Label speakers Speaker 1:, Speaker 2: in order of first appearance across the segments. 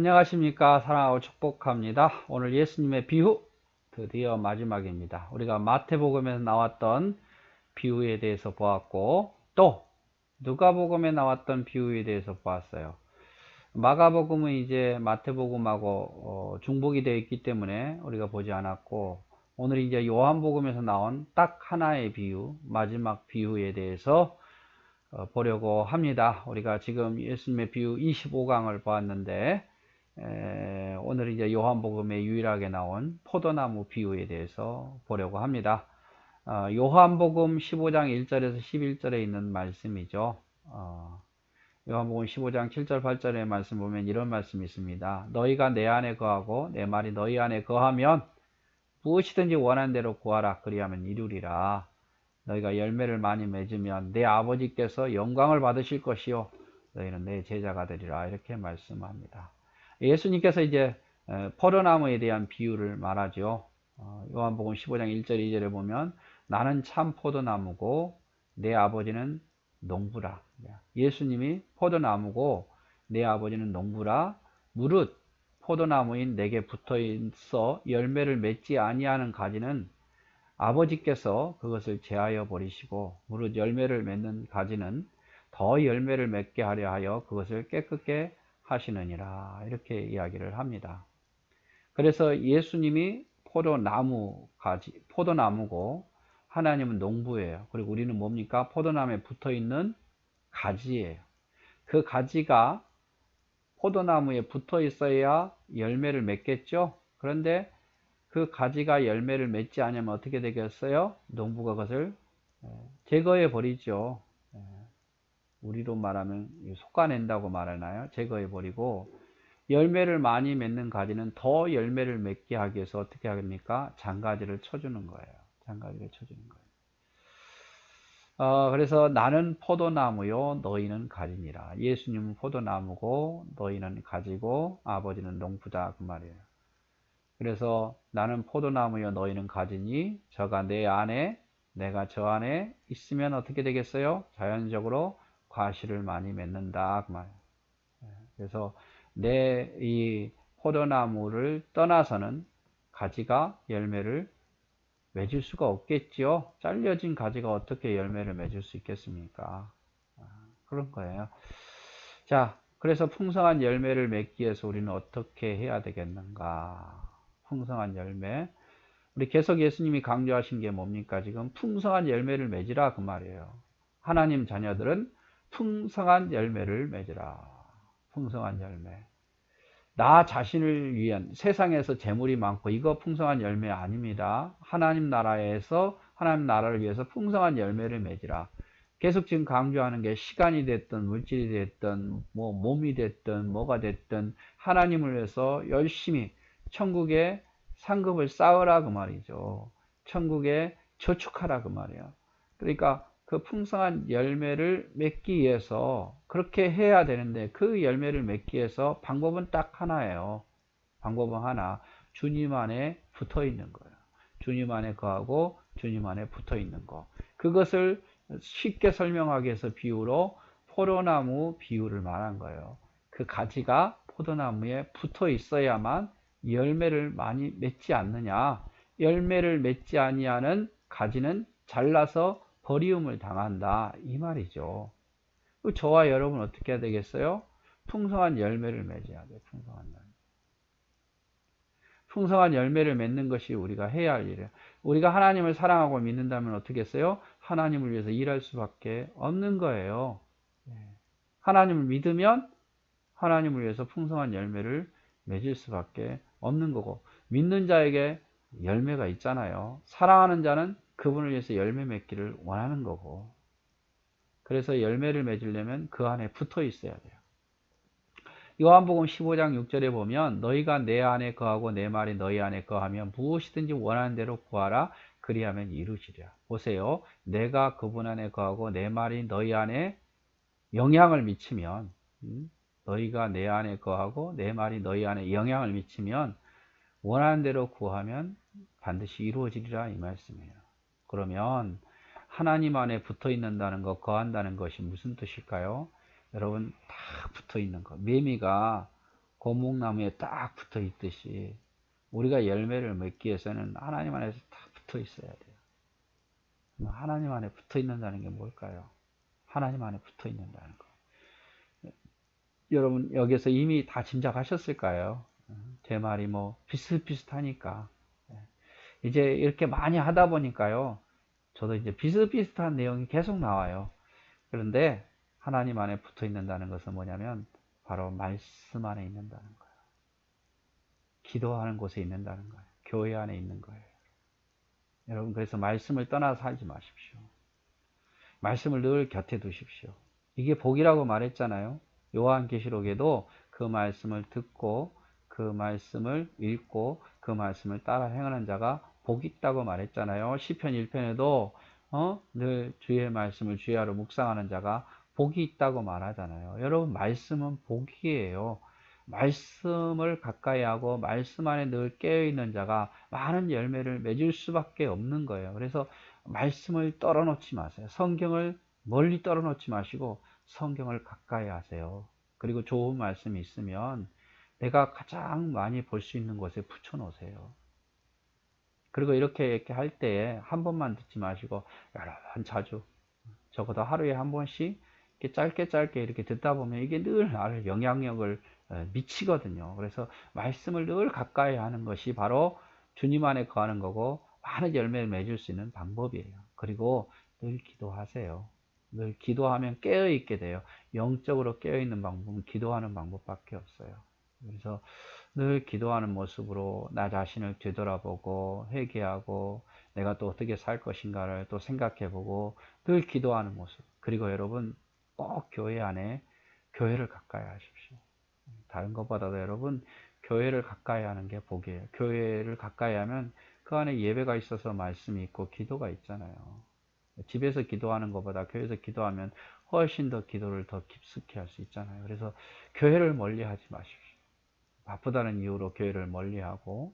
Speaker 1: 안녕하십니까. 사랑하고 축복합니다. 오늘 예수님의 비유 드디어 마지막입니다. 우리가 마태복음에서 나왔던 비유에 대해서 보았고, 또 누가복음에 나왔던 비유에 대해서 보았어요. 마가복음은 이제 마태복음하고 중복이 되어 있기 때문에 우리가 보지 않았고, 오늘 이제 요한복음에서 나온 딱 하나의 비유, 마지막 비유에 대해서 보려고 합니다. 우리가 지금 예수님의 비유 25강을 보았는데, 오늘 이제 요한복음에 유일하게 나온 포도나무 비유에 대해서 보려고 합니다. 요한복음 15장 1절에서 11절에 있는 말씀이죠. 요한복음 15장 7절 8절의 말씀 보면 이런 말씀이 있습니다. 너희가 내 안에 거하고 내 말이 너희 안에 거하면 무엇이든지 원하는 대로 구하라. 그리하면 이루리라. 너희가 열매를 많이 맺으면 내 아버지께서 영광을 받으실 것이요 너희는 내 제자가 되리라. 이렇게 말씀합니다. 예수님께서 이제 포도나무에 대한 비유를 말하죠. 요한복음 15장 1절 2절에 보면 나는 참 포도나무고 내 아버지는 농부라. 예수님이 포도나무고 내 아버지는 농부라. 무릇 포도나무인 내게 붙어있어 열매를 맺지 아니하는 가지는 아버지께서 그것을 제하여 버리시고, 무릇 열매를 맺는 가지는 더 열매를 맺게 하려 하여 그것을 깨끗게 하시느니라. 이렇게 이야기를 합니다. 그래서 예수님이 포도나무고 하나님은 농부예요. 그리고 우리는 뭡니까? 포도나무에 붙어 있는 가지예요. 그 가지가 포도나무에 붙어 있어야 열매를 맺겠죠? 그런데 그 가지가 열매를 맺지 않으면 어떻게 되겠어요? 농부가 그것을 제거해 버리죠. 우리로 말하면 솎아낸다고 말하나요? 제거해 버리고, 열매를 많이 맺는 가지는 더 열매를 맺게 하기 위해서 어떻게 합니까? 장가지를 쳐주는 거예요. 장가지를 쳐주는 거예요. 그래서 나는 포도나무요 너희는 가지니라. 예수님은 포도나무고 너희는 가지고 아버지는 농부다, 그 말이에요. 그래서 나는 포도나무여 너희는 가지니 저가 내 안에 내가 저 안에 있으면 어떻게 되겠어요? 자연적으로 과실을 많이 맺는다, 그 말이에요. 그래서 내 이 포도나무를 떠나서는 가지가 열매를 맺을 수가 없겠지요. 잘려진 가지가 어떻게 열매를 맺을 수 있겠습니까? 그런 거예요. 자, 그래서 풍성한 열매를 맺기 위해서 우리는 어떻게 해야 되겠는가? 풍성한 열매. 우리 계속 예수님이 강조하신 게 뭡니까? 지금 풍성한 열매를 맺으라, 그 말이에요. 하나님 자녀들은 풍성한 열매를 맺으라. 풍성한 열매. 나 자신을 위한, 세상에서 재물이 많고 이거 풍성한 열매 아닙니다. 하나님 나라에서 하나님 나라를 위해서 풍성한 열매를 맺으라. 계속 지금 강조하는 게 시간이 됐든 물질이 됐든 뭐 몸이 됐든 뭐가 됐든 하나님을 위해서 열심히 천국의 상급을 쌓으라, 그 말이죠. 천국에 저축하라, 그 말이에요. 그러니까 그 풍성한 열매를 맺기 위해서 그렇게 해야 되는데, 그 열매를 맺기 위해서 방법은 딱 하나예요. 방법은 하나. 주님 안에 붙어 있는 거예요. 주님 안에 거하고 주님 안에 붙어 있는 거. 그것을 쉽게 설명하기 위해서 비유로 포도나무 비유를 말한 거예요. 그 가지가 포도나무에 붙어 있어야만 열매를 많이 맺지 않느냐. 열매를 맺지 아니하는 가지는 잘라서 버리움을 당한다, 이 말이죠. 저와 여러분 어떻게 해야 되겠어요? 풍성한 열매를 맺어야 돼요. 풍성한 열매. 풍성한 열매를 맺는 것이 우리가 해야 할 일이에요. 우리가 하나님을 사랑하고 믿는다면 어떻게 했어요? 하나님을 위해서 일할 수밖에 없는 거예요. 하나님을 믿으면 하나님을 위해서 풍성한 열매를 맺을 수밖에 없는 거고, 믿는 자에게 열매가 있잖아요. 사랑하는 자는 그분을 위해서 열매 맺기를 원하는 거고, 그래서 열매를 맺으려면 그 안에 붙어 있어야 돼요. 요한복음 15장 6절에 보면 너희가 내 안에 거하고 내 말이 너희 안에 거하면 무엇이든지 원하는 대로 구하라. 그리하면 이루시리라. 보세요. 내가 그분 안에 거하고 내 말이 너희 안에 영향을 미치면, 너희가 내 안에 거하고 내 말이 너희 안에 영향을 미치면 원하는 대로 구하면 반드시 이루어지리라, 이 말씀이에요. 그러면 하나님 안에 붙어 있는다는 것, 거한다는 것이 무슨 뜻일까요? 여러분, 다 붙어 있는 거. 매미가 고목나무에 딱 붙어 있듯이 우리가 열매를 맺기 위해서는 하나님 안에서 딱 붙어 있어야 돼요. 하나님 안에 붙어 있는다는 게 뭘까요? 하나님 안에 붙어 있는다는 거. 여러분 여기서 이미 다 짐작하셨을까요? 제 말이 뭐 비슷비슷하니까. 이제 이렇게 많이 하다 보니까요. 저도 이제 비슷비슷한 내용이 계속 나와요. 그런데 하나님 안에 붙어 있는다는 것은 뭐냐면 바로 말씀 안에 있는다는 거예요. 기도하는 곳에 있는다는 거예요. 교회 안에 있는 거예요. 여러분 그래서 말씀을 떠나 살지 마십시오. 말씀을 늘 곁에 두십시오. 이게 복이라고 말했잖아요. 요한계시록에도 그 말씀을 듣고 그 말씀을 읽고 그 말씀을 따라 행하는 자가 복이 있다고 말했잖아요. 시편 1편에도 늘 주의 말씀을 주야로 묵상하는 자가 복이 있다고 말하잖아요. 여러분 말씀은 복이에요. 말씀을 가까이 하고 말씀 안에 늘 깨어있는 자가 많은 열매를 맺을 수밖에 없는 거예요. 그래서 말씀을 떨어놓지 마세요. 성경을 멀리 떨어놓지 마시고 성경을 가까이 하세요. 그리고 좋은 말씀이 있으면 내가 가장 많이 볼 수 있는 곳에 붙여 놓으세요. 그리고 이렇게 할 때에 한 번만 듣지 마시고 여러 번 자주 적어도 하루에 한 번씩 이렇게 짧게 이렇게 듣다 보면 이게 늘 나를 영향력을 미치거든요. 그래서 말씀을 늘 가까이 하는 것이 바로 주님 안에 거하는 거고 많은 열매를 맺을 수 있는 방법이에요. 그리고 늘 기도하세요. 늘 기도하면 깨어있게 돼요. 영적으로 깨어있는 방법은 기도하는 방법밖에 없어요. 그래서 늘 기도하는 모습으로 나 자신을 되돌아보고 회개하고 내가 또 어떻게 살 것인가를 또 생각해보고 늘 기도하는 모습. 그리고 여러분 꼭 교회 안에 교회를 가까이 하십시오. 다른 것보다도 여러분 교회를 가까이 하는 게 복이에요. 교회를 가까이 하면 그 안에 예배가 있어서 말씀이 있고 기도가 있잖아요. 집에서 기도하는 것보다 교회에서 기도하면 훨씬 더 기도를 더 깊숙이 할 수 있잖아요. 그래서 교회를 멀리 하지 마십시오. 바쁘다는 이유로 교회를 멀리하고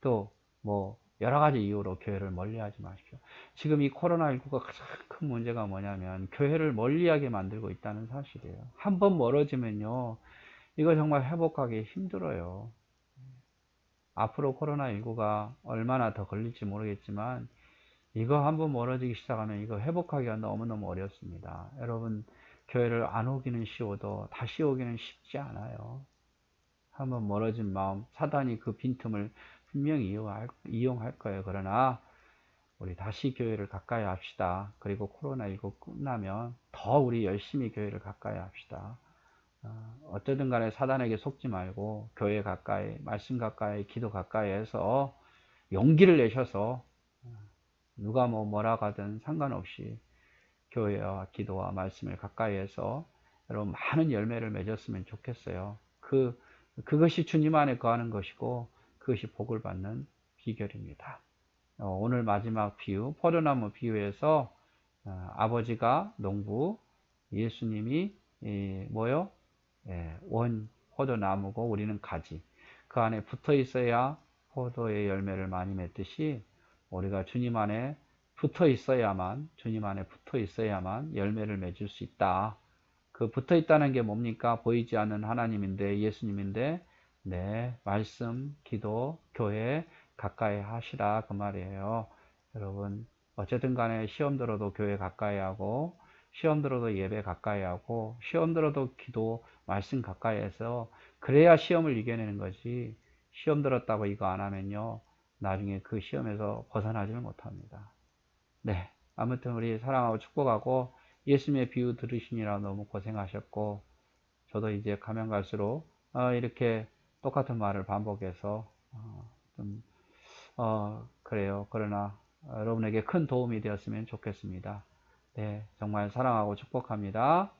Speaker 1: 또 뭐 여러 가지 이유로 교회를 멀리하지 마십시오. 지금 이 코로나19가 가장 큰 문제가 뭐냐면 교회를 멀리하게 만들고 있다는 사실이에요. 한번 멀어지면요 이거 정말 회복하기 힘들어요. 앞으로 코로나19가 얼마나 더 걸릴지 모르겠지만 이거 한번 멀어지기 시작하면 이거 회복하기가 너무너무 어렵습니다. 여러분 교회를 안 오기는 쉬워도 다시 오기는 쉽지 않아요. 한번 멀어진 마음, 사단이 그 빈틈을 분명히 이용할 거예요. 그러나 우리 다시 교회를 가까이 합시다. 그리고 코로나19 끝나면 더 우리 열심히 교회를 가까이 합시다. 어쨌든 간에 사단에게 속지 말고 교회 가까이, 말씀 가까이, 기도 가까이 해서 용기를 내셔서 누가 뭐라고 하든 상관없이 교회와 기도와 말씀을 가까이 해서 여러분 많은 열매를 맺었으면 좋겠어요. 그것이 주님 안에 거하는 것이고 그것이 복을 받는 비결입니다. 오늘 마지막 비유, 포도나무 비유에서 아버지가 농부, 예수님이 뭐요? 원 포도나무고 우리는 가지. 그 안에 붙어 있어야 포도의 열매를 많이 맺듯이 우리가 주님 안에 붙어 있어야만, 주님 안에 붙어 있어야만 열매를 맺을 수 있다. 그 붙어 있다는 게 뭡니까? 보이지 않는 하나님인데, 예수님인데, 네, 말씀, 기도, 교회 가까이 하시라 그 말이에요. 여러분, 어쨌든 간에 시험 들어도 교회 가까이 하고, 시험 들어도 예배 가까이 하고, 시험 들어도 기도, 말씀 가까이 해서, 그래야 시험을 이겨내는 거지. 시험 들었다고 이거 안 하면요, 나중에 그 시험에서 벗어나지를 못합니다. 네, 아무튼 우리 사랑하고 축복하고, 예수님의 비유 들으시느라 너무 고생하셨고, 저도 이제 가면 갈수록 이렇게 똑같은 말을 반복해서 좀 그래요. 그러나 여러분에게 큰 도움이 되었으면 좋겠습니다. 네, 정말 사랑하고 축복합니다.